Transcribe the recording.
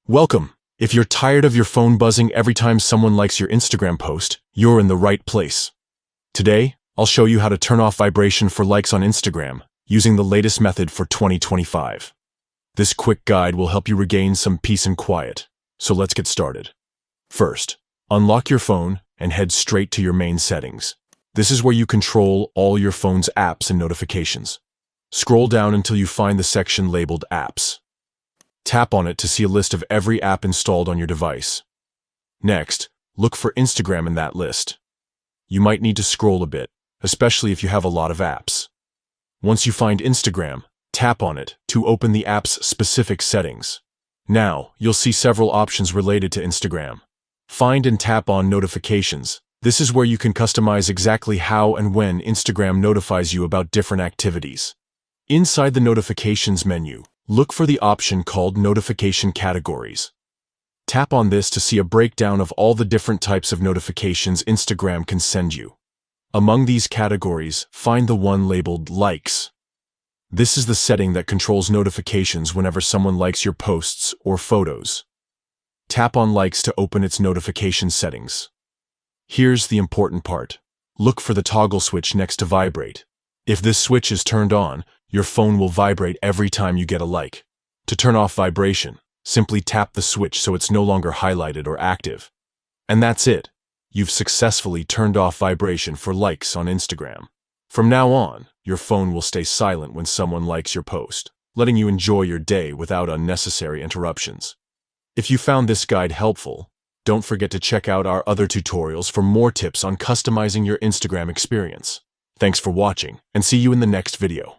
Welcome! If you're tired of your phone buzzing every time someone likes your Instagram post, you're in the right place. Today, I'll show you how to turn off vibration for likes on Instagram using the latest method for 2025. This quick guide will help you regain some peace and quiet, so let's get started. First, unlock your phone and head straight to your main settings. This is where you control all your phone's apps and notifications. Scroll down until you find the section labeled Apps. Tap on it to see a list of every app installed on your device. Next, look for Instagram in that list. You might need to scroll a bit, especially if you have a lot of apps. Once you find Instagram, tap on it to open the app's specific settings. Now, you'll see several options related to Instagram. Find and tap on Notifications. This is where you can customize exactly how and when Instagram notifies you about different activities. Inside the Notifications menu, look for the option called Notification Categories. Tap on this to see a breakdown of all the different types of notifications Instagram can send you. Among these categories, find the one labeled Likes. This is the setting that controls notifications whenever someone likes your posts or photos. Tap on Likes to open its notification settings. Here's the important part. Look for the toggle switch next to Vibrate. If this switch is turned on, your phone will vibrate every time you get a like. To turn off vibration, simply tap the switch so it's no longer highlighted or active. And that's it. You've successfully turned off vibration for likes on Instagram. From now on, your phone will stay silent when someone likes your post, letting you enjoy your day without unnecessary interruptions. If you found this guide helpful, don't forget to check out our other tutorials for more tips on customizing your Instagram experience. Thanks for watching, and see you in the next video.